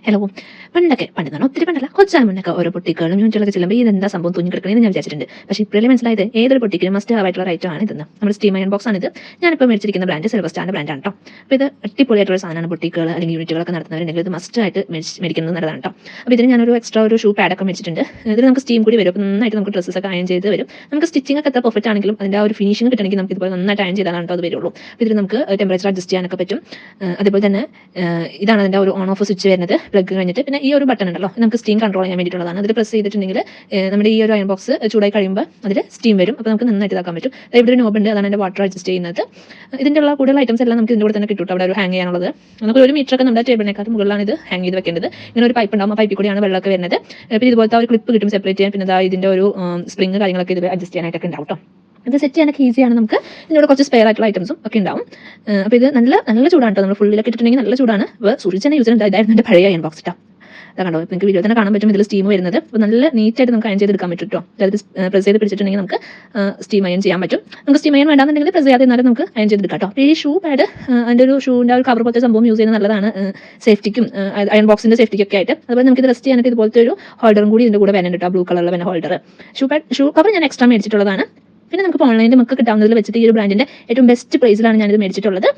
Hello. പണ്ടെന്നാണ് ഒത്തിരി പണ്ടല്ല കുറച്ചാൽ മുന്നൊക്കെ ഓരോ പൊട്ടിക്കുകളും യൂണിറ്റുകളൊക്കെ ചെല്ലുമ്പോൾ ഇതെന്താ സംഭവം തുന്നി കിടക്കണമെന്ന് ഞാൻ വിചാരിച്ചിട്ടുണ്ട്. പക്ഷേ ഇപ്പോഴേ മനസ്സിലായത് ഏതൊരു പൊട്ടിക്കലും മസ്റ്റ് ആയിട്ടുള്ള ഐറ്റം ആണ് ഇതെന്ന്. നമ്മുടെ സ്റ്റീം അയൺ ബോക്സ് ആണ് ഇത്. ഞാനിപ്പോൾ മേടിച്ചിരിക്കുന്ന ബ്രാൻഡ് സിൽവർ സ്റ്റാറിന്റെ ബ്രാൻഡാണ് കേട്ടോ. അപ്പോൾ ഇത് അടിപൊളിയായിട്ടുള്ള സാധനമാണ്. പൊട്ടിക്കുകൾ അല്ലെങ്കിൽ യൂണിറ്റുകളൊക്കെ നടത്തുന്നവരുണ്ടെങ്കിൽ ഇത് മസ്റ്റ് ആയിട്ട് മേടിക്കുന്നത് നല്ലതാണ് കേട്ടോ. അപ്പോൾ ഇതിന് ഞാനൊരു എക്സ്ട്രാ ഒരു ഷൂ പാഡൊക്കെ മേടിച്ചിട്ടുണ്ട്. ഇതിൽ നമുക്ക് സ്റ്റീം കൂടി വരും. അപ്പോൾ നന്നായിട്ട് നമുക്ക് ഡ്രസ്സസ് ഒക്കെ അയൺ ചെയ്ത് വരും. നമുക്ക് സ്റ്റിച്ചിങ് ഒക്കെ എത്ര പെർഫെക്റ്റ് ആണെങ്കിലും അതിൻ്റെ ആ ഒരു ഫിനിഷിംഗ് കിട്ടണമെങ്കിൽ നമുക്ക് ഇതുപോലെ നന്നായിട്ട് അയൺ ചെയ്താലാണ് കേട്ടോ അത് വരുള്ളൂ. അപ്പോൾ ഇതിൽ നമുക്ക് ടെമ്പറേച്ചർ അഡ്ജസ്റ്റ് ചെയ്യാനൊക്കെ പറ്റും. അതേപോലെ തന്നെ ഇതാണ് അതിൻ്റെ ഒരു ഓൺ ഓഫ് സ്വിച്ച് വരുന്നത്. പ്ലഗ് കഴിഞ്ഞിട്ട് പിന്നെ ഈ ഒരു ബട്ടൺ ഉണ്ടല്ലോ, നമുക്ക് സ്റ്റീം കൺട്രോൾ ചെയ്യാൻ വേണ്ടിയിട്ടുള്ളതാണ്. അതിൽ പ്രസ് ചെയ്തിട്ടുണ്ടെങ്കിൽ നമ്മുടെ ഈ ഒരു അയൺ ബോക്സ് ചൂടായി കഴിയുമ്പോൾ അതിൽ സ്റ്റീം വരും. അപ്പോൾ നമുക്ക് നന്നായിട്ട് ഇതാക്കാൻ പറ്റും. ഇവിടെ ഒരു നോബ് ഉണ്ട്, അതാണ് എൻ്റെ വാട്ടർ അഡ്ജസ്റ്റ് ചെയ്യുന്നത്. ഇതിൻ്റെ ഉള്ള കൂടുതൽ ഐറ്റംസ് എല്ലാം നമുക്ക് ഇതിൻ്റെ കൂടെ തന്നെ കിട്ടും. അവിടെ ഒരു ഹാങ് ചെയ്യാനുള്ളത് നമുക്ക് ഒരു മീറ്ററൊക്കെ നമ്മുടെ ടേബിളിനേക്കാൾ മുകളിലാണ് ഇത് ഹാങ് ചെയ്ത് വെക്കേണ്ടത്. ഇങ്ങനെ ഒരു പൈപ്പ് ഉണ്ടാവും, ആ പൈപ്പിൽ കൂടിയാണ് വെള്ളമൊക്കെ വരുന്നത്. പിന്നെ ഇതുപോലത്തെ ഒരു ക്ലിപ്പ് കിട്ടും സെപ്പറേറ്റ് ചെയ്യാൻ. പിന്നെ ഇതിൻ്റെ ഒരു സ്പ്രിങ് കാര്യങ്ങളൊക്കെ ഇത് അഡ്ജസ്റ്റ് ചെയ്യാനായിട്ടൊക്കെ ഉണ്ടാവും കേട്ടോ. ഇത് സെറ്റ് ചെയ്യാനൊക്കെ ഈസിയാണ്. നമുക്ക് ഇതിനോട് കുറച്ച് സ്പെയർ ആയിട്ടുള്ള ഐറ്റംസും ഒക്കെ ഉണ്ടാവും. അപ്പോൾ ഇത് നല്ല ചൂടാണ് കേട്ടോ. നമ്മൾ ഫുള്ളിലൊക്കെ ഇട്ടിട്ടുണ്ടെങ്കിൽ നല്ല ചൂടാണ്. അപ്പോൾ സൂക്ഷിച്ച് തന്നെ യൂസ് ചെയ്യുന്നത്. ഇതായിരുന്നു എൻ്റെ പഴയ അയൺ ബോക്സ് കേട്ടോ. അതാ കണ്ടോ, നിങ്ങൾക്ക് വീഡിയോ തന്നെ കാണാൻ പറ്റും. ഇതിൽ സ്റ്റീം വരുന്നത്. അപ്പോൾ നല്ല നീറ്റായിട്ട് നമുക്ക് അയൺ ചെയ്തെടുക്കാൻ പറ്റും കേട്ടോ. അതായത് പ്രസ് ചെയ്ത് പിടിച്ചിട്ടുണ്ടെങ്കിൽ നമുക്ക് സ്റ്റീം അയൺ ചെയ്യാൻ പറ്റും. നമുക്ക് സ്റ്റീം അയൺ വേണ്ടാന്നുണ്ടെങ്കിൽ പ്രസ് ചെയ്യാതെ എന്നാലും നമുക്ക് അയൺ ചെയ്തെടുക്കാം കേട്ടോ. അപ്പോൾ ഈ ഷൂ പാഡ് അതിൻ്റെ ഒരു ഷൂവിൻ്റെ ഒരു കവർ പോലത്തെ സംഭവം യൂസ് ചെയ്യുന്നത് നല്ലതാണ്, സേഫ്റ്റിക്കും അയൺ ബോക്സിൻ്റെ സേഫ്റ്റിക്കൊക്കെ ആയിട്ട്. അതുപോലെ നമുക്ക് ഇത് റെസ്റ്റ് ചെയ്യാനൊക്കെ ഇതുപോലത്തെ ഒരു ഹോൾഡറും കൂടി ഇതിൻ്റെ കൂടെ വരുന്നുണ്ട് കേട്ടോ. ബ്ലൂ കളറിൽ വരുന്ന ഹോൾഡർ. ഷൂ കവർ ഞാൻ എക്സ്ട്രാ മേടിച്ചിട്ടുള്ളതാണ്. പിന്നെ നമുക്ക് ഓൺലൈനിൽ നമുക്ക് കിട്ടാവുന്നതിൽ വെച്ചിട്ട് ഈ ഒരു ബ്രാൻഡിൻ്റെ ഏറ്റവും ബെസ്റ്റ് പ്രൈസിലാണ് ഞാനിത് മേടിച്ചിട്ടുള്ളത്.